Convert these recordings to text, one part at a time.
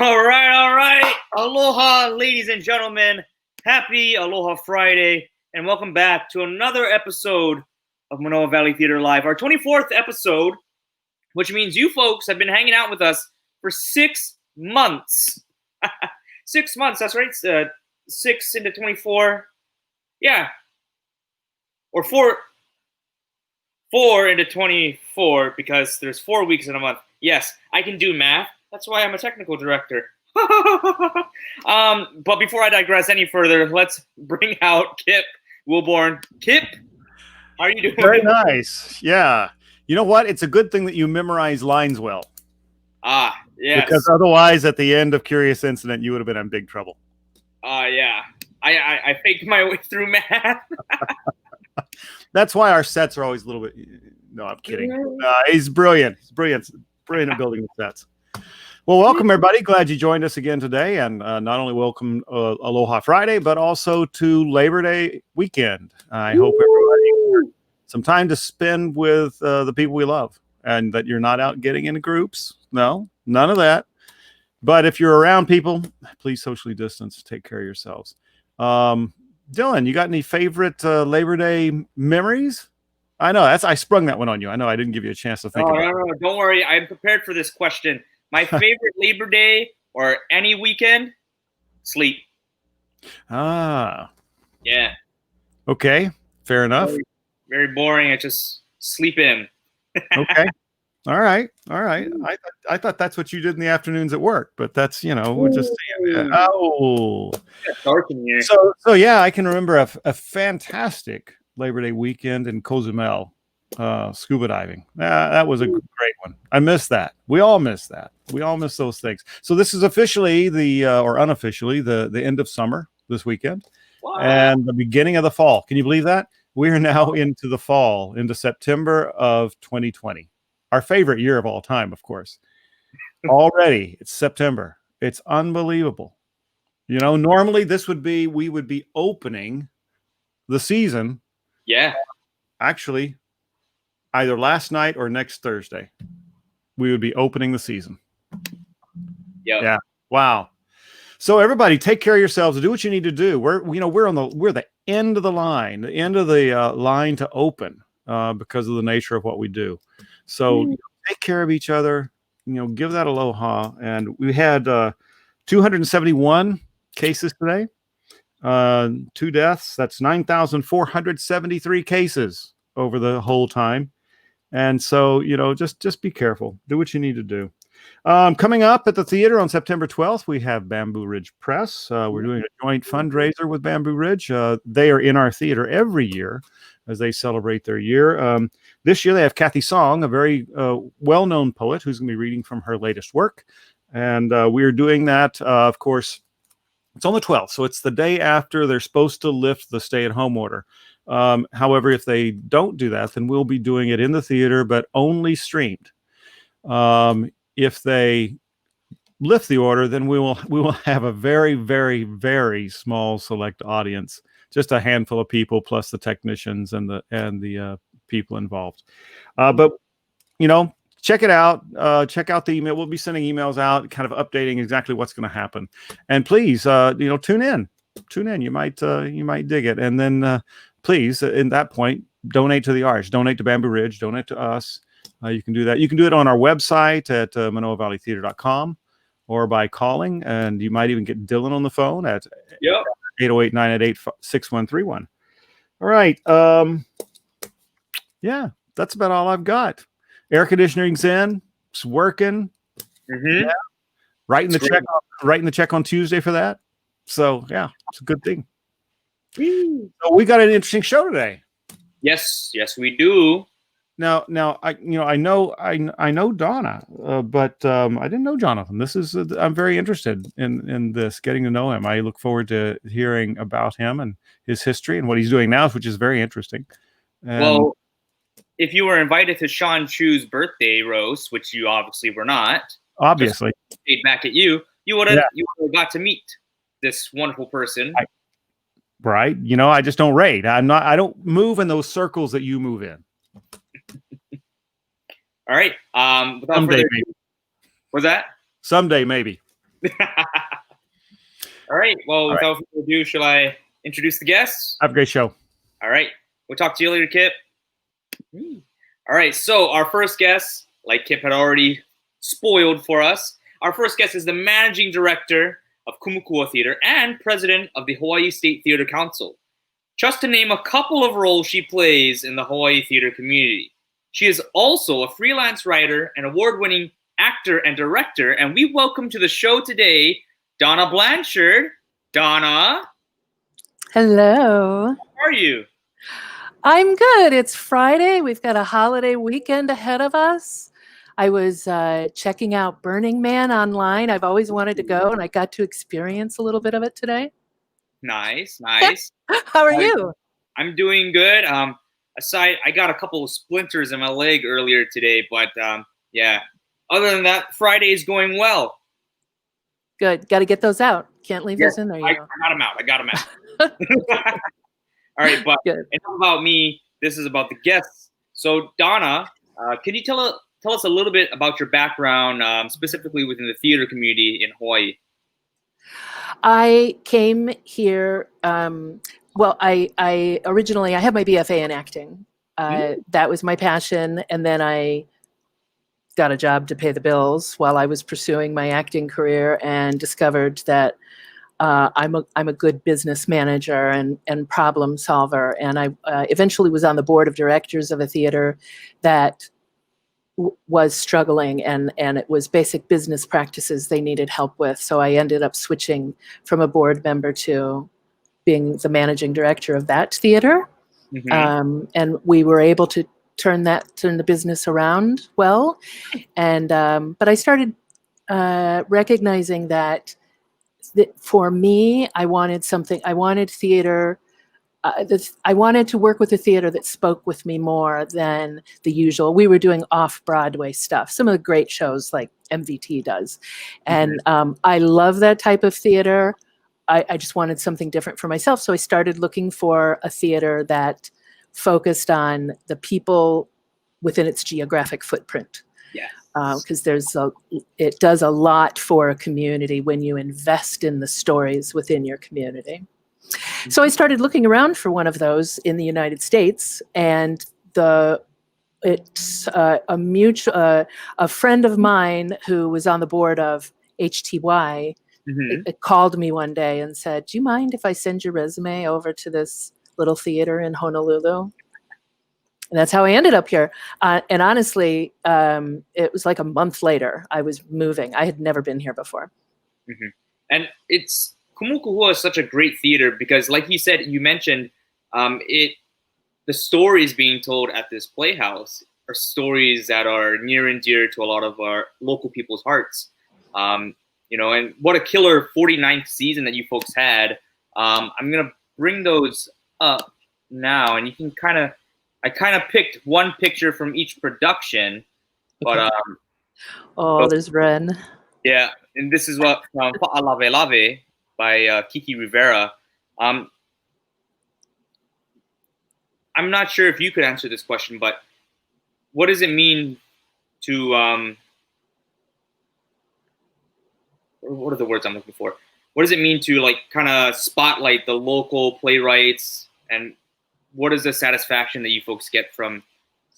All right. Aloha, ladies and gentlemen. Happy Aloha Friday, and welcome back to another episode of Manoa Valley Theater Live, our 24th episode, which means you folks have been hanging out with us for 6 months. 6 months, that's right. 6 into 24. Yeah. Or 4 into 24, because there's 4 weeks in a month. Yes, I can do math. That's why I'm a technical director. But before I digress any further, let's bring out Kip Wilborn. Kip, how are you doing? Very nice. Yeah. You know what? It's a good thing that you memorize lines well. Ah, yes. Because otherwise, at the end of Curious Incident, you would have been in big trouble. Yeah. I faked my way through math. That's why our sets are always a little bit... No, I'm kidding. He's brilliant. He's brilliant. Brilliant at building the sets. Well, welcome, everybody. Glad you joined us again today. And not only welcome Aloha Friday, but also to Labor Day weekend. I hope everybody has some time to spend with the people we love, and that you're not out getting into groups. No, none of that. But if you're around people, please socially distance. Take care of yourselves. Dylan, you got any favorite Labor Day memories? I know I sprung that one on you. I know I didn't give you a chance to think about it. No, don't worry. I'm prepared for this question. My favorite Labor Day or any weekend, sleep. Ah. Yeah. Okay. Fair enough. Very, very boring. I just sleep in. Okay. All right. I thought that's what you did in the afternoons at work, but that's, we're just saying, It's dark in here. So yeah, I can remember a fantastic Labor Day weekend in Cozumel, scuba diving. That was a great one. I miss that. We all miss that. We all miss those things. So this is officially or unofficially the end of summer this weekend. Wow. And the beginning of the fall. Can you believe that? We are now into the fall, into September of 2020. Our favorite year of all time, of course. Already, it's September. It's unbelievable. Normally we would be opening the season. Yeah. Actually, either last night or next Thursday, we would be opening the season. Yep. Yeah. Wow. So everybody, take care of yourselves. Do what you need to do. We're the end of the line, line to open because of the nature of what we do. So take care of each other. Give that aloha. And we had 271 cases today. 2 deaths. That's 9,473 cases over the whole time. And so, just be careful. Do what you need to do. Coming up at the theater on September 12th, we have Bamboo Ridge Press. We're doing a joint fundraiser with Bamboo Ridge. They are in our theater every year as they celebrate their year. This year they have Kathy Song, a very well-known poet who's going to be reading from her latest work. And we're doing that, of course, it's on the 12th. So it's the day after they're supposed to lift the stay-at-home order. However, if they don't do that, then we'll be doing it in the theater, but only streamed. If they lift the order, then we will have a very, very, very small select audience, just a handful of people plus the technicians and the people involved. But check it out. Check out the email. We'll be sending emails out, kind of updating exactly what's going to happen. And please, tune in. You might dig it. And then please, in that point, donate to the arts. Donate to Bamboo Ridge. Donate to us. You can do that. You can do it on our website at ManoaValleyTheater.com or by calling, and you might even get Dylan on the phone at 808-988-6131. All right. Yeah, that's about all I've got. Air conditioning's in. It's working. Mm-hmm. Yeah. Writing the check on Tuesday for that. So yeah, it's a good thing. So we got an interesting show today. Yes, we do. Now, I know Donna, but I didn't know Jonathan. This is I'm very interested in this, getting to know him. I look forward to hearing about him and his history and what he's doing now, which is very interesting. Well, if you were invited to Sean Chu's birthday roast, which you obviously were not, obviously stayed back at you would have got to meet this wonderful person. Right? I just don't raid. I don't move in those circles that you move in. All right. Someday, maybe. What's that? Someday, maybe. All right. Well, without further ado, shall I introduce the guests? Have a great show. All right. We'll talk to you later, Kip. All right. So our first guest, like Kip had already spoiled for us, our first guest is the managing director of Kumukua Theater and president of the Hawaii State Theater Council. Just to name a couple of roles she plays in the Hawaii theater community. She is also a freelance writer and award-winning actor and director, and we welcome to the show today, Donna Blanchard. Donna. Hello. How are you? I'm good. It's Friday. We've got a holiday weekend ahead of us. I was checking out Burning Man online. I've always wanted to go, and I got to experience a little bit of it today. Nice. How are you? I'm doing good. I got a couple of splinters in my leg earlier today, but yeah. Other than that, Friday is going well. Good. Got to get those out. Can't leave those in there. I got them out. All right, but enough about me. This is about the guests. So, Donna, can you tell us a little bit about your background, specifically within the theater community in Hawaii? I came here. I originally have my BFA in acting. That was my passion, and then I got a job to pay the bills while I was pursuing my acting career, and discovered that I'm a good business manager and problem solver. And I eventually was on the board of directors of a theater that was struggling, and it was basic business practices they needed help with. So I ended up switching from a board member to being the managing director of that theater. Mm-hmm. And we were able to turn the business around well. And but I started recognizing that for me, I wanted theater I wanted to work with a theater that spoke with me more than the usual. We were doing off-Broadway stuff, some of the great shows like MVT does. And I love that type of theater. I just wanted something different for myself. So I started looking for a theater that focused on the people within its geographic footprint. Yes. Because it does a lot for a community when you invest in the stories within your community. So I started looking around for one of those in the United States, and it's a friend of mine who was on the board of HTY it called me one day and said, "Do you mind if I send your resume over to this little theater in Honolulu?" And that's how I ended up here. And honestly, it was like a month later I was moving. I had never been here before. And Kumukuhua is such a great theater because, like you mentioned, the stories being told at this playhouse are stories that are near and dear to a lot of our local people's hearts. And what a killer 49th season that you folks had. I'm gonna bring those up now, and you can I kind of picked one picture from each production, but there's Reyn. Yeah, and this is what Pa'alave Lave by Kiki Rivera. I'm not sure if you could answer this question, but what does it mean to what are the words I'm looking for? What does it mean to kind of spotlight the local playwrights, and what is the satisfaction that you folks get from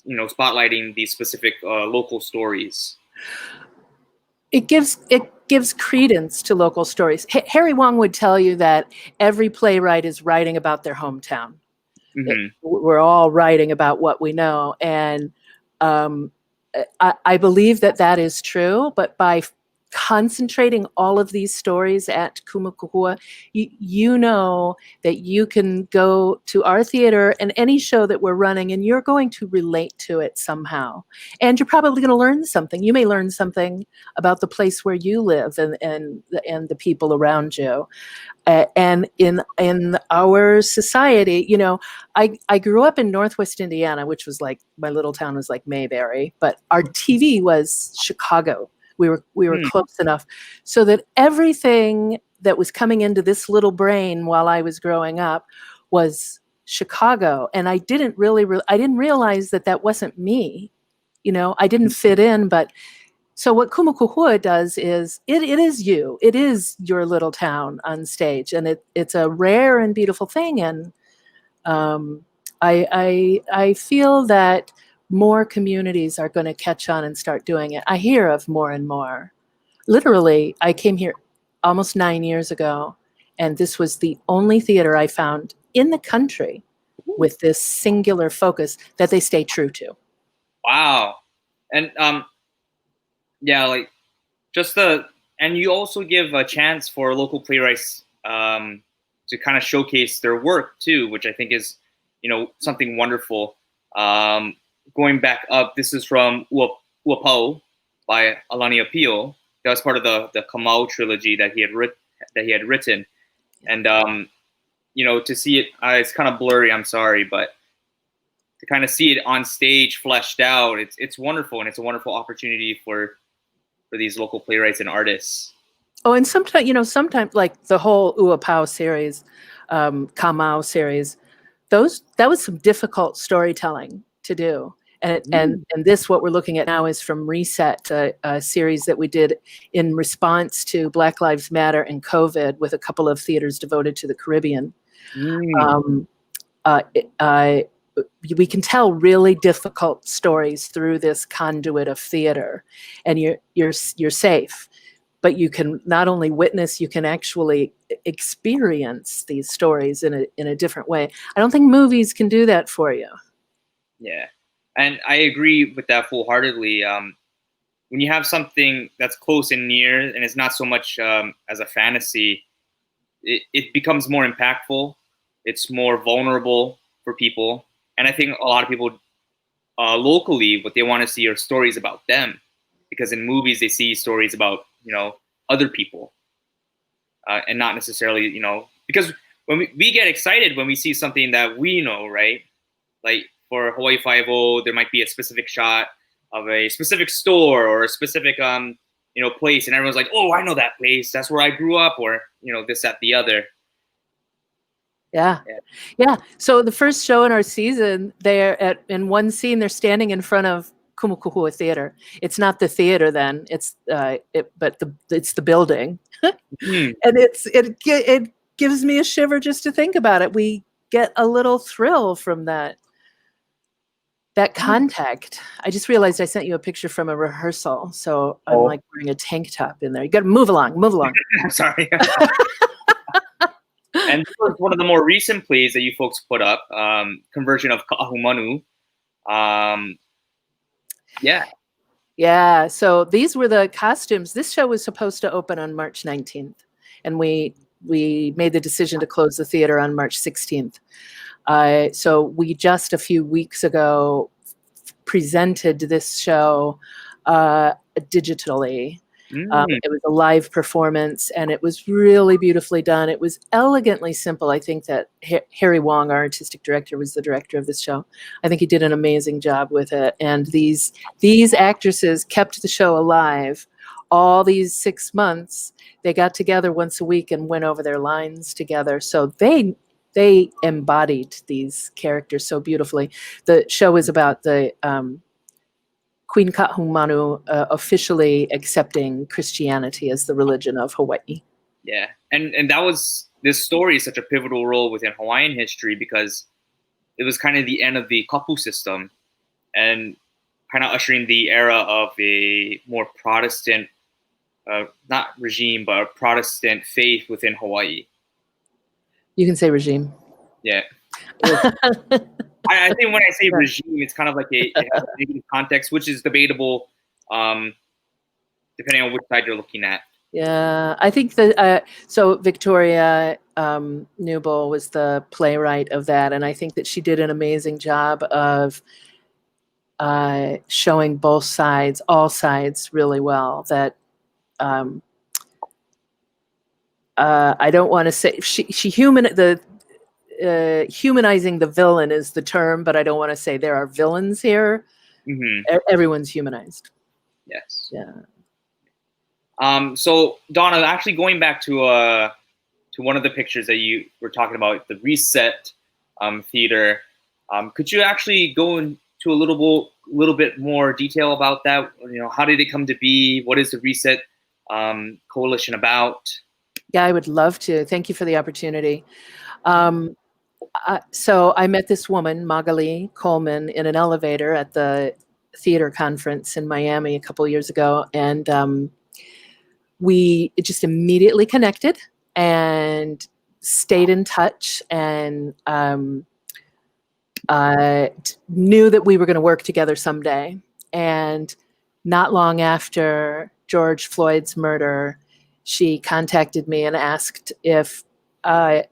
spotlighting these specific local stories? It gives credence to local stories. Harry Wong would tell you that every playwright is writing about their hometown. We're all writing about what we know, and I believe that is true. But by concentrating all of these stories at Kumukuhua, you know that you can go to our theater and any show that we're running, and you're going to relate to it somehow. And you're probably going to learn something. You may learn something about the place where you live and the people around you. And in our society, I grew up in Northwest Indiana, which was like, my little town was like Mayberry, but our TV was Chicago. We were close enough so that everything that was coming into this little brain while I was growing up was Chicago, and I didn't realize that wasn't me. I didn't fit in. But so what Kumukuhua does is it is you. It is your little town on stage, and it's a rare and beautiful thing. And I feel that more communities are going to catch on and start doing it. I hear of more and more. Literally, I came here almost 9 years ago, and this was the only theater I found in the country with this singular focus that they stay true to. Wow. And and you also give a chance for local playwrights to kind of showcase their work too, which I think is, something wonderful. Going back up, this is from Uapau by Alani Apio. That was part of the Kamau trilogy that he had written. And to see it, it's kind of blurry, I'm sorry, but to kind of see it on stage fleshed out, it's wonderful, and it's a wonderful opportunity for these local playwrights and artists. Oh, and sometimes like the whole Uapau series, Kamau series, that was some difficult storytelling to do. And this, what we're looking at now, is from Reset, a series that we did in response to Black Lives Matter and COVID, with a couple of theaters devoted to the Caribbean. We can tell really difficult stories through this conduit of theater, and you're safe. But you can not only witness, you can actually experience these stories in a different way. I don't think movies can do that for you. Yeah. And I agree with that full-heartedly. When you have something that's close and near, and it's not so much as a fantasy, it becomes more impactful. It's more vulnerable for people. And I think a lot of people locally, what they want to see are stories about them. Because in movies, they see stories about, other people. And not necessarily, because when we get excited when we see something that we know, right? Like for Hawaii Five-0, there might be a specific shot of a specific store or a specific place, and everyone's like, "Oh, I know that place. That's where I grew up," or this, that, the other. Yeah. So the first show in our season, in one scene, they're standing in front of Kumukuhua Theater. It's not the theater then. It's it's the building, and it gives me a shiver just to think about it. We get a little thrill from that contact. I just realized I sent you a picture from a rehearsal, so I'm like wearing a tank top in there. You got to move along. I'm sorry. And this was one of the more recent plays that you folks put up, conversion of Ka'ahumanu. Yeah. So these were the costumes. This show was supposed to open on March 19th, and we made the decision to close the theater on March 16th. So we just a few weeks ago presented this show digitally. It was a live performance, and it was really beautifully done. It was elegantly simple. I think that Harry Wong, our artistic director, was the director of this show. I think he did an amazing job with it. And these actresses kept the show alive all these 6 months. They got together once a week and went over their lines together. So they embodied these characters so beautifully. The show is about the Queen Ka'ahumanu officially accepting Christianity as the religion of Hawaii. Yeah, and this story is such a pivotal role within Hawaiian history because it was kind of the end of the kapu system and kind of ushering the era of a more Protestant, not regime, but a Protestant faith within Hawaii. You can say regime. Yeah. I think when I say regime, it's kind of like a negative context, which is debatable, depending on which side you're looking at. Yeah, I think that so Victoria Newbold was the playwright of that, and I think that she did an amazing job of showing both sides, all sides, really well. That I don't want to say humanizing the villain is the term, but I don't want to say there are villains here. Mm-hmm. Everyone's humanized. Yes. Yeah. So Donna, actually going back to one of the pictures that you were talking about, the Reset Theater, could you actually go into a little bit more detail about that? How did it come to be? What is the Reset Coalition about? Yeah, I would love to. Thank you for the opportunity. So I met this woman, Magali Coleman, in an elevator at the theater conference in Miami a couple of years ago. And we just immediately connected and stayed in touch and knew that we were going to work together someday. And not long after George Floyd's murder, she contacted me and asked if I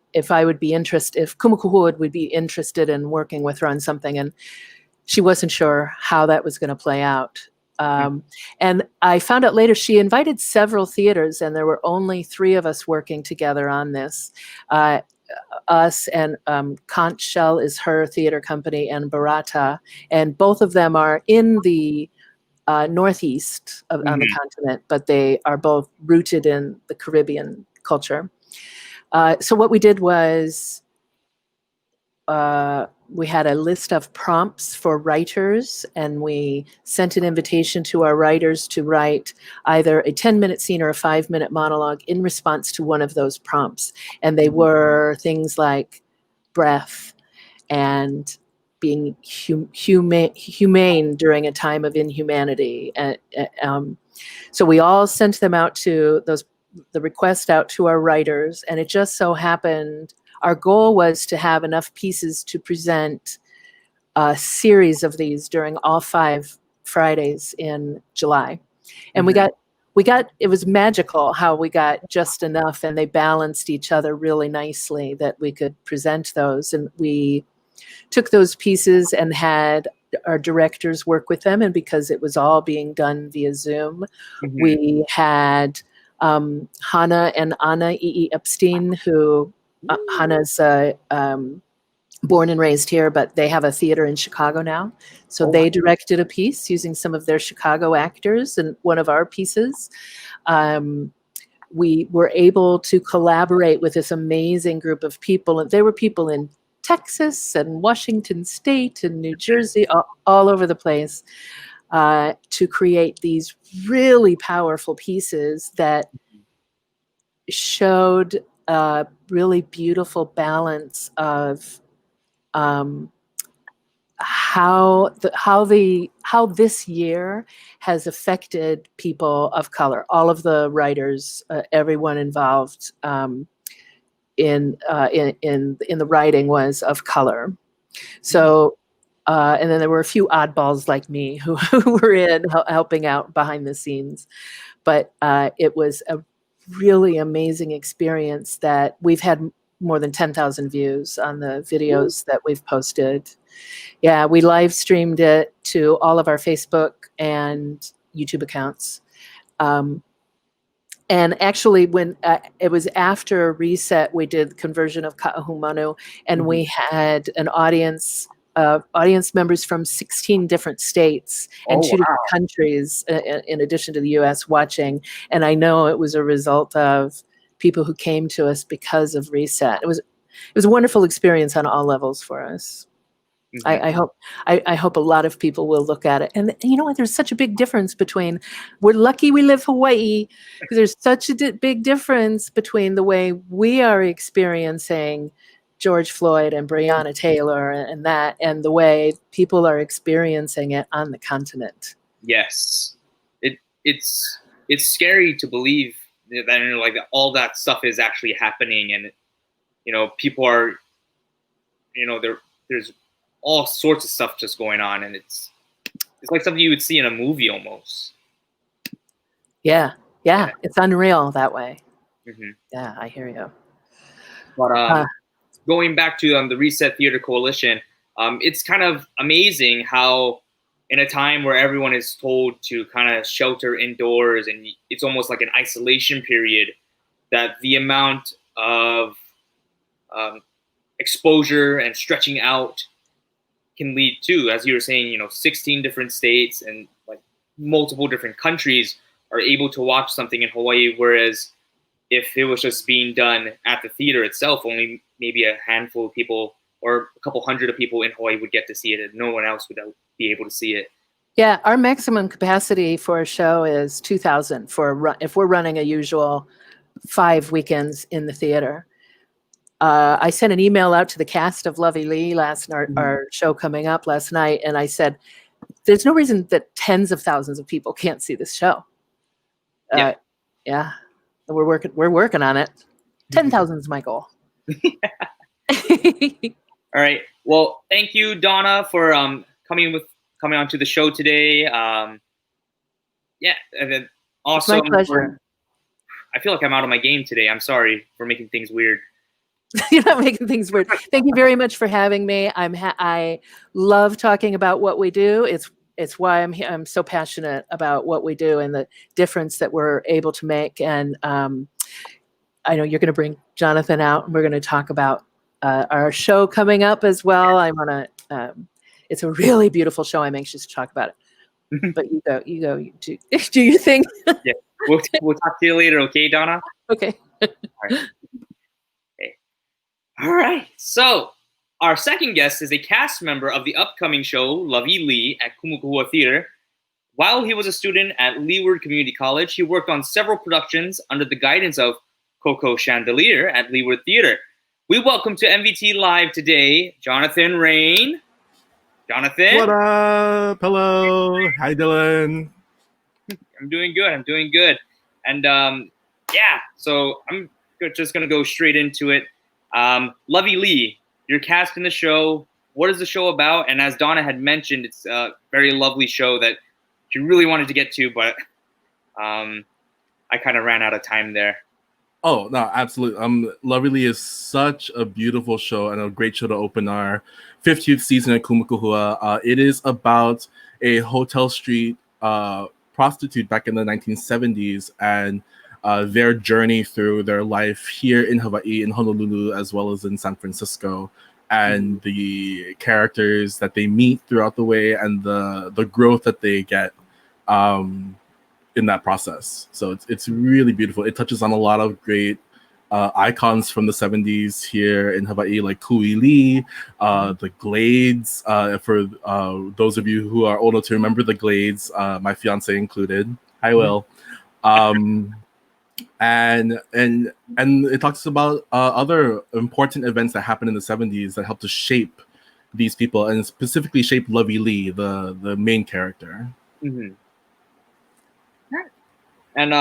would be interested, if Kumukuhua would be interested in working with her on something. And she wasn't sure how that was going to play out. And I found out later she invited several theaters, and there were only 3 of us working together on this. Us and Conch Shell is her theater company, and Barata. And both of them are in the northeast on the continent, but they are both rooted in the Caribbean culture. So what we did was we had a list of prompts for writers, and we sent an invitation to our writers to write either a 10-minute scene or a 5-minute monologue in response to one of those prompts. And they were things like breath and being humane during a time of inhumanity. So we all sent them out to the request out to our writers, and it just so happened our goal was to have enough pieces to present a series of these during all 5 Fridays in July. And we got it was magical how we got just enough, and they balanced each other really nicely that we could present those. And we took those pieces and had our directors work with them, and because it was all being done via Zoom, we had Hannah and Anna E. Epstein, who Hannah's born and raised here, but they have a theater in Chicago now. So they directed a piece using some of their Chicago actors in one of our pieces. We were able to collaborate with this amazing group of people. And there were people in Texas and Washington State and New Jersey, all over the place, to create these really powerful pieces that showed a really beautiful balance of how this year has affected people of color. All of the writers, everyone involved in the writing was of color. So, and then there were a few oddballs like me who were helping out behind the scenes. But it was a really amazing experience that we've had more than 10,000 views on the videos that we've posted. Yeah, we live streamed it to all of our Facebook and YouTube accounts. And actually, when it was after Reset, we did conversion of Ka'ahumanu, and we had an audience members from 16 different states and two different countries, in addition to the U.S. watching. And I know it was a result of people who came to us because of Reset. It was a wonderful experience on all levels for us. Mm-hmm. I hope a lot of people will look at it. And you know what? There's such a big difference between, we're lucky we live Hawaii, because there's such a big difference between the way we are experiencing George Floyd and Breonna Taylor and the way people are experiencing it on the continent. Yes, it's scary to believe that, like, all that stuff is actually happening, and people are, there's all sorts of stuff just going on, and it's like something you would see in a movie almost. Yeah, it's unreal that way. Mm-hmm. Yeah, I hear you. But going back to the Reset Theater Coalition, it's kind of amazing how, in a time where everyone is told to kind of shelter indoors and it's almost like an isolation period, that the amount of exposure and stretching out can lead to, as you were saying, 16 different states and like multiple different countries are able to watch something in Hawaii, whereas if it was just being done at the theater itself, only maybe a handful of people or a couple hundred of people in Hawaii would get to see it, and no one else would be able to see it. Yeah, our maximum capacity for a show is 2,000 if we're running a usual 5 weekends in the theater. I sent an email out to the cast of Lovey Lee our show coming up last night, and I said, "There's no reason that tens of thousands of people can't see this show." Yeah, we're working on it. 10,000 is my goal. All right. Well, thank you, Donna, for coming onto the show today. And then also, it's my pleasure. I feel like I'm out of my game today. I'm sorry for making things weird. You're not making things weird. Thank you very much for having me. I love talking about what we do. It's why I'm here. I'm so passionate about what we do and the difference that we're able to make. And I know you're going to bring Jonathan out, and we're going to talk about our show coming up as well. I want to. It's a really beautiful show. I'm anxious to talk about it. But you go. Do your thing. Yeah, we'll talk to you later. Okay, Donna. Okay. All right. All right, so our second guest is a cast member of the upcoming show Lovey Lee at Kumukuhua Theater. While he was a student at Leeward Community College, he worked on several productions under the guidance of Coco Chandelier at Leeward Theater. We welcome to MVT Live today, Jonathan Reyn. Jonathan. What up? Hello. Hi, Dylan. I'm doing good. And so I'm just going to go straight into it. Lovey Lee, you're cast in the show. What is the show about? And as Donna had mentioned, it's a very lovely show that she really wanted to get to, but I kind of ran out of time there. Oh, no, absolutely. Lovey Lee is such a beautiful show and a great show to open our 50th season at Kumukuhua. It is about a Hotel Street prostitute back in the 1970s, and their journey through their life here in Hawaii, in Honolulu, as well as in San Francisco, and the characters that they meet throughout the way, and the growth that they get in that process. So it's really beautiful. It touches on a lot of great icons from the 70s here in Hawaii, like Kuili, the Glades. For those of you who are old enough to remember the Glades, my fiance included. Hi, Will. And it talks about other important events that happened in the 70s that helped to shape these people, and specifically shape Lovey Lee, the main character. And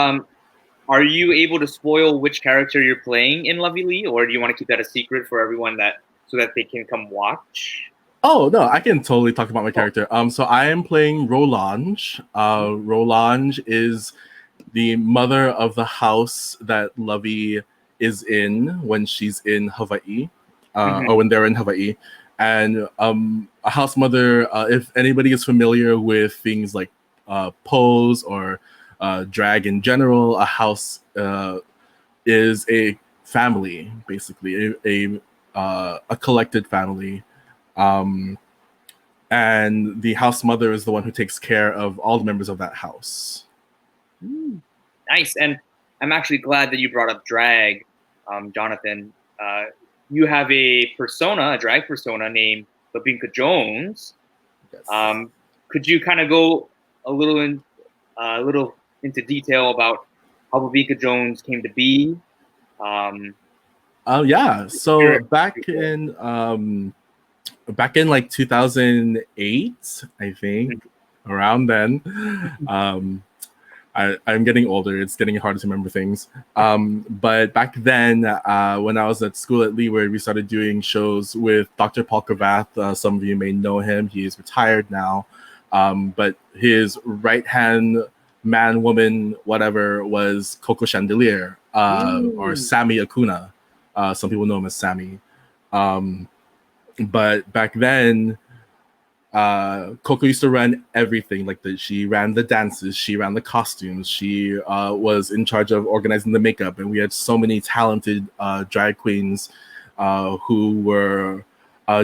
are you able to spoil which character you're playing in Lovey Lee, or do you want to keep that a secret for everyone so that they can come watch? Oh no, I can totally talk about my character. So I am playing Rolange. Rolange is the mother of the house that Lovey is in when she's in Hawaii, or when they're in Hawaii. And a house mother, if anybody is familiar with things like pose or drag in general, a house is a family, basically a collected family, and the house mother is the one who takes care of all the members of that house. Nice. And I'm actually glad that you brought up drag, Jonathan. You have a drag persona named Babinka Jones. Yes. Could you kind of go a little into detail about how Babinka Jones came to be? Yeah. So back in like 2008, I think, around then. I'm getting older. It's getting harder to remember things. But back then, when I was at school at Leeward, we started doing shows with Dr. Paul Cravath. Some of you may know him. He is retired now. But his right-hand man, woman, whatever, was Coco Chandelier, or Sammy Acuna. Some people know him as Sammy. But back then, Coco used to run everything. She ran the dances, she ran the costumes, she was in charge of organizing the makeup, and we had so many talented drag queens who were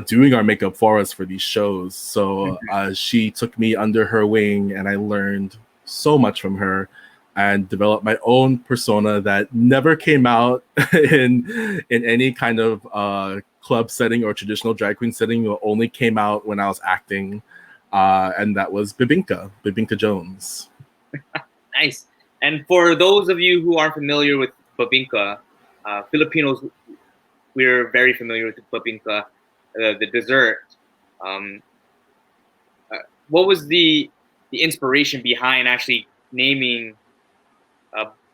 doing our makeup for us for these shows. So she took me under her wing, and I learned so much from her and developed my own persona that never came out in any kind of club setting or traditional drag queen setting. It only came out when I was acting, and that was Babinka Jones. Nice. And for those of you who aren't familiar with Babinka, Filipinos, we're very familiar with Babinka, the dessert. What was the inspiration behind actually naming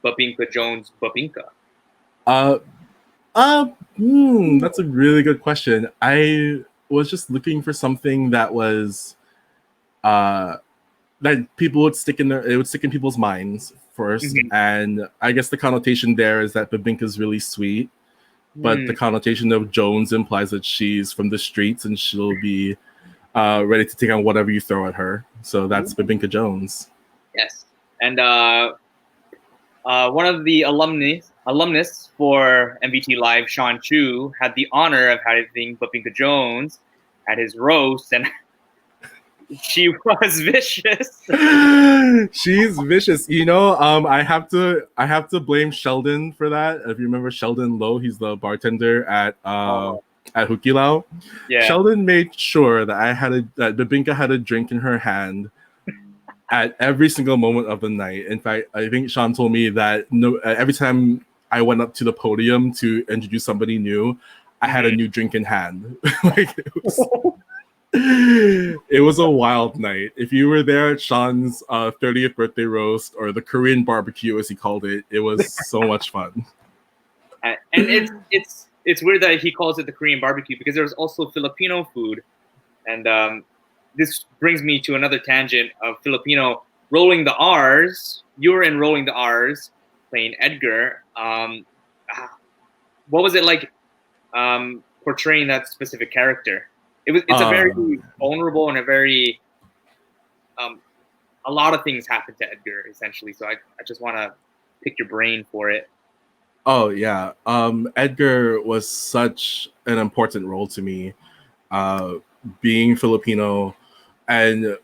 Babinka Jones Babinka? That's a really good question. I was just looking for something that was that people would stick in people's minds first. And I guess the connotation there is that Babinka is really sweet, but the connotation of Jones implies that she's from the streets and she'll be ready to take on whatever you throw at her. So that's Babinka Jones. Yes. And one of the alumnus for MVT Live, Sean Chu, had the honor of having Babinka Jones at his roast, and she was vicious. She's vicious. I have to blame Sheldon for that. If you remember Sheldon Lowe, he's the bartender at Hukilao. Yeah. Sheldon made sure that that Babinka had a drink in her hand at every single moment of the night. In fact, I think Sean told me that every time I went up to the podium to introduce somebody new, I had a new drink in hand. It was a wild night. If you were there at Sean's 30th birthday roast, or the Korean barbecue as he called it, it was so much fun. And it's weird that he calls it the Korean barbecue, because there's also Filipino food, and this brings me to another tangent of Filipino rolling the R's. You were in Rolling the R's, playing Edgar. What was it like portraying that specific character? It's a very vulnerable and a very a lot of things happened to Edgar, essentially. So I just want to pick your brain for it. Oh yeah, Edgar was such an important role to me, being Filipino, and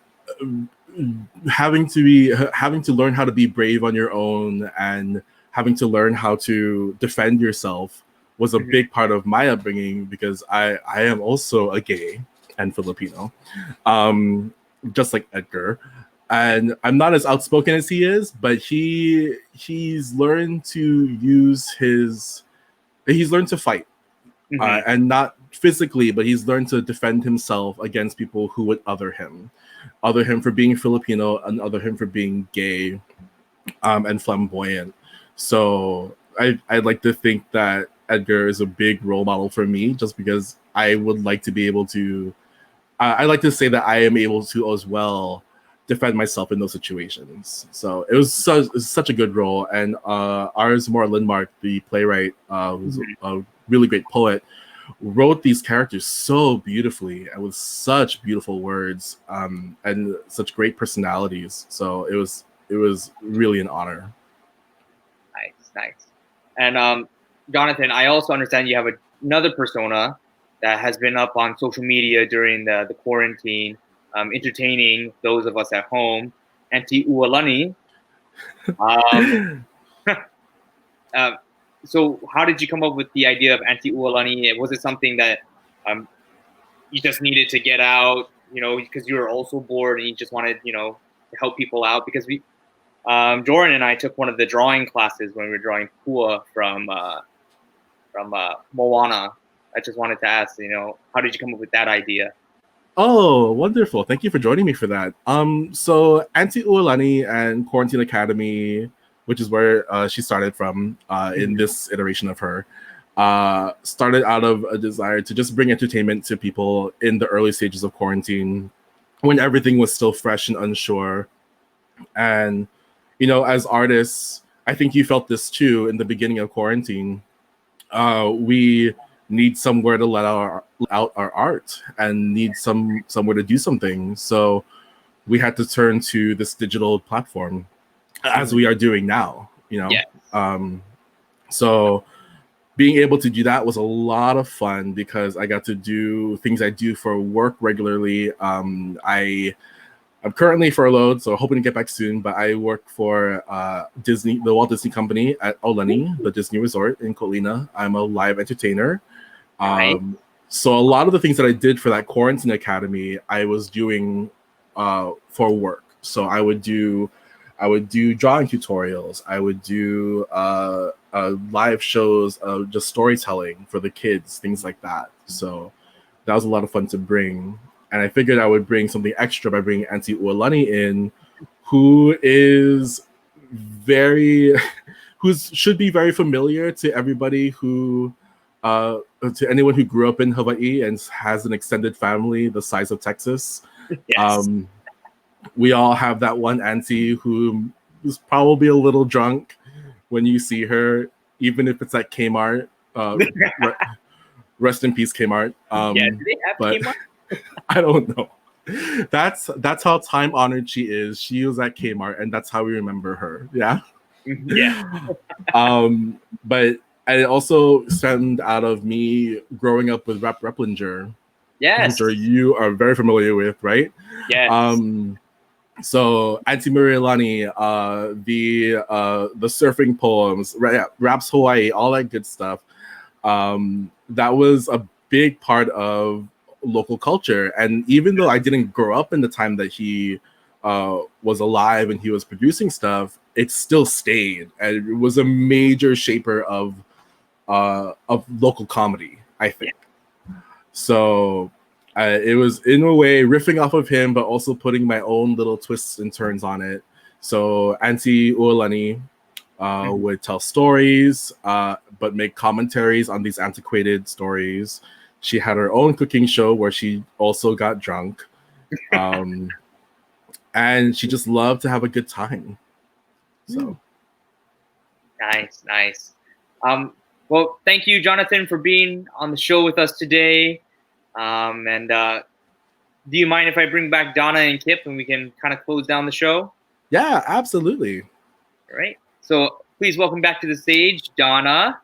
having to learn how to be brave on your own, and having to learn how to defend yourself was a big part of my upbringing, because I am also a gay and Filipino, just like Edgar. And I'm not as outspoken as he is, but he's learned to he's learned to fight, and not physically, but he's learned to defend himself against people who would other him for being Filipino, and other him for being gay, and flamboyant. So I'd like to think that Edgar is a big role model for me, just because I would like to be able to. I like to say that I am able to as well defend myself in those situations. So it was such a good role. And Ars Moore Lindmark, the playwright, who's a really great poet, wrote these characters so beautifully and with such beautiful words, and such great personalities. So it was really an honor. Nice. And Jonathan, I also understand you have another persona that has been up on social media during the quarantine, entertaining those of us at home, Auntie Ualani. So how did you come up with the idea of Auntie Ualani? Was it something that you just needed to get out, because you were also bored and you just wanted, to help people out? Because Jordan and I took one of the drawing classes when we were drawing Pua from Moana. I just wanted to ask, how did you come up with that idea? Oh, wonderful. Thank you for joining me for that. So Auntie Ualani and Quarantine Academy, which is where she started from in this iteration of her, started out of a desire to just bring entertainment to people in the early stages of quarantine, when everything was still fresh and unsure. And, as artists, I think you felt this too in the beginning of quarantine. We need somewhere to let out our art, and need somewhere to do something. So we had to turn to this digital platform, as we are doing now, Yes. So being able to do that was a lot of fun, because I got to do things I do for work regularly. I'm currently furloughed, so hoping to get back soon, but I work for Disney, the Walt Disney Company at Aulani, the Disney Resort in Colina. I'm a live entertainer. So a lot of the things that I did for that Quarantine Academy, I was doing for work. So I would do drawing tutorials. I would do live shows of just storytelling for the kids, things like that. So that was a lot of fun to bring. And I figured I would bring something extra by bringing Auntie Ualani in, who should be very familiar to everybody to anyone who grew up in Hawaii and has an extended family the size of Texas. Yes. We all have that one auntie who is probably a little drunk when you see her, even if it's at Kmart. Rest in peace, Kmart. Do they have Kmart? I don't know. That's how time honored she is. She was at Kmart, and that's how we remember her. Yeah. Yeah. But it also stemmed out of me growing up with Rep Replinger. Yes. I'm sure you are very familiar with, right? Yes. So Auntie Murielani, the surfing poems, Raps Hawaii, all that good stuff. That was a big part of local culture. And even though I didn't grow up in the time that he was alive and he was producing stuff, it still stayed, and it was a major shaper of local comedy, I think. So it was in a way riffing off of him, but also putting my own little twists and turns on it. So Auntie Ualani would tell stories, but make commentaries on these antiquated stories. She had her own cooking show where she also got drunk. And she just loved to have a good time. So Nice. Well, thank you, Jonathan, for being on the show with us today. And do you mind if I bring back Donna and Kip and we can kind of close down the show? Yeah, absolutely. All right. So please welcome back to the stage Donna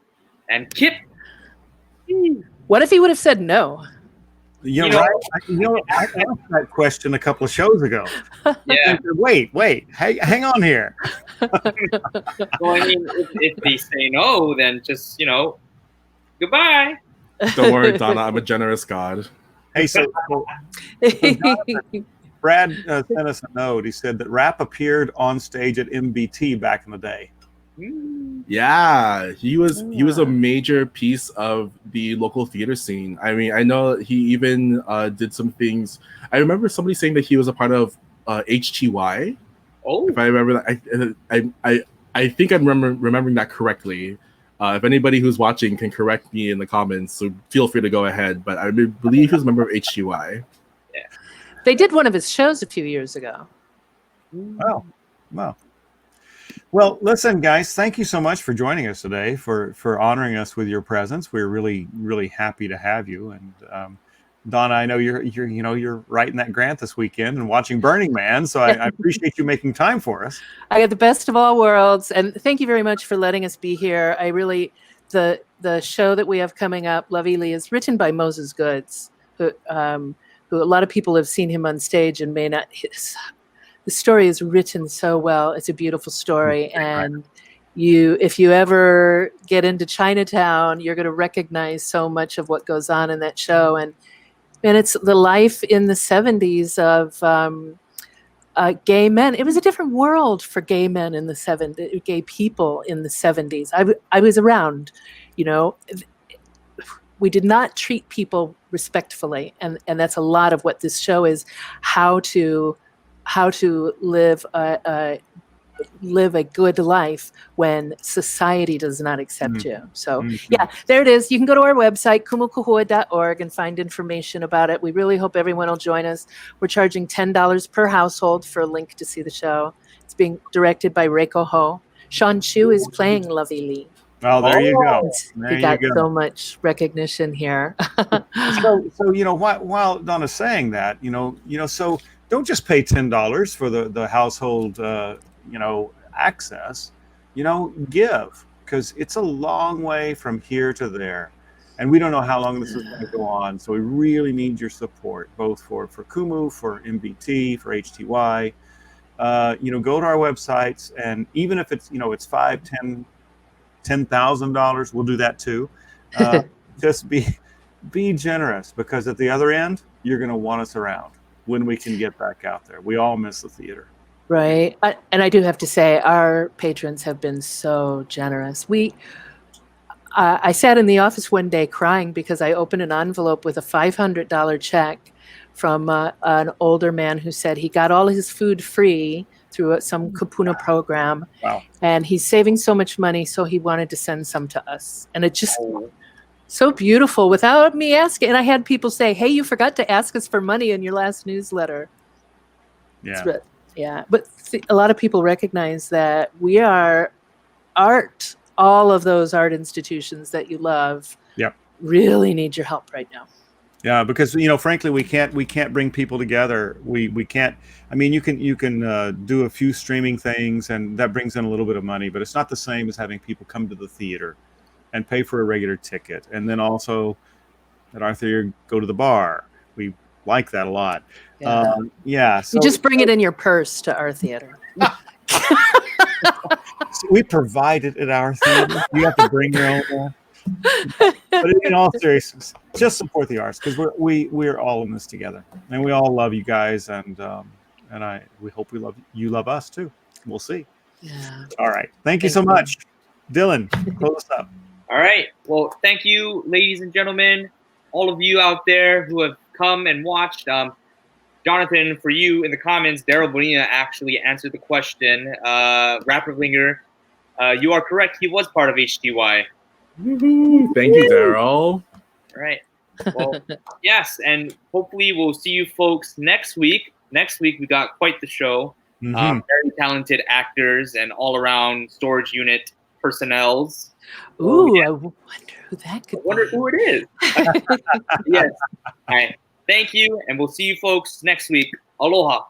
and Kip. What if he would have said no? You know, I asked that question a couple of shows ago. Yeah. Wait, hang on here. Well, I mean, if they say no, then just, goodbye. Don't worry, Donna. I'm a generous God. Hey, so Brad sent us a note. He said that Rap appeared on stage at MVT back in the day. Yeah, he was a major piece of the local theater scene. I mean, I know he even did some things. I remember somebody saying that he was a part of HTY. Oh, If I remember that, I think I'm remembering that correctly. If anybody who's watching can correct me in the comments, so feel free to go ahead. But I believe he was a member of HTY. yeah. They did one of his shows a few years ago. Wow. Well, listen, guys, thank you so much for joining us today, for honoring us with your presence. We're really, really happy to have you. And Donna, I know you're writing that grant this weekend and watching Burning Man, so I appreciate you making time for us. I got the best of all worlds, and thank you very much for letting us be here. I really, the show that we have coming up, Lovey Lee, is written by Moses Goods, who a lot of people have seen him on stage and may not. The story is written so well. It's a beautiful story, and if you ever get into Chinatown, you're going to recognize so much of what goes on in that show. And it's the life in the 70s of gay men. It was a different world for gay men in the 70s, gay people in the 70s. I was around, we did not treat people respectfully. And that's a lot of what this show is, how to live a good life when society does not accept you. So yeah, there it is. You can go to our website, kumukuhua.org, and find information about it. We really hope everyone will join us. We're charging $10 per household for a link to see the show. It's being directed by Reiko Ho. Sean Chu is playing Lovey Lee. Oh, there you go. He got so much recognition here. So while Donna's saying that, so don't just pay $10 for the household, access. Give, because it's a long way from here to there, and we don't know how long this is going to go on. So we really need your support, both for Kumu, for MVT, for HTY. Go to our websites, and even if it's it's $5,000, $10,000, we'll do that too. Just be generous, because at the other end, you're going to want us around when we can get back out there. We all miss the theater. Right. And I do have to say, our patrons have been so generous. I sat in the office one day crying because I opened an envelope with a $500 check from an older man who said he got all his food free through some Kapuna program. Wow. And he's saving so much money, so he wanted to send some to us. And it just... so beautiful without me asking. And I had people say, hey, you forgot to ask us for money in your last newsletter. Yeah. Yeah. But a lot of people recognize that we are art. All of those art institutions that you love really need your help right now. Yeah, because frankly, we can't bring people together. We can't. I mean, you can do a few streaming things, and that brings in a little bit of money, but it's not the same as having people come to the theater and pay for a regular ticket, and then also at our theater go to the bar. We like that a lot. So you just bring it in your purse to our theater. We provide it at our theater. You have to bring your own. But in all seriousness, just support the arts, because we're all in this together, and we all love you guys, and we hope you love us too. We'll see. Yeah. All right. Thank you so much, Dylan. Close us up. All right. Well, thank you, ladies and gentlemen, all of you out there who have come and watched. Jonathan, for you in the comments, Daryl Bonilla actually answered the question. Rapper Linger, you are correct. He was part of HTY. Woo-hoo. Thank you, Daryl. All right. Well, yes, and hopefully we'll see you folks next week. Next week, we got quite the show. Very talented actors and all-around storage unit personnels. Ooh, yeah. I wonder who that could be. I wonder who it is. Yes. All right. Thank you, and we'll see you folks next week. Aloha.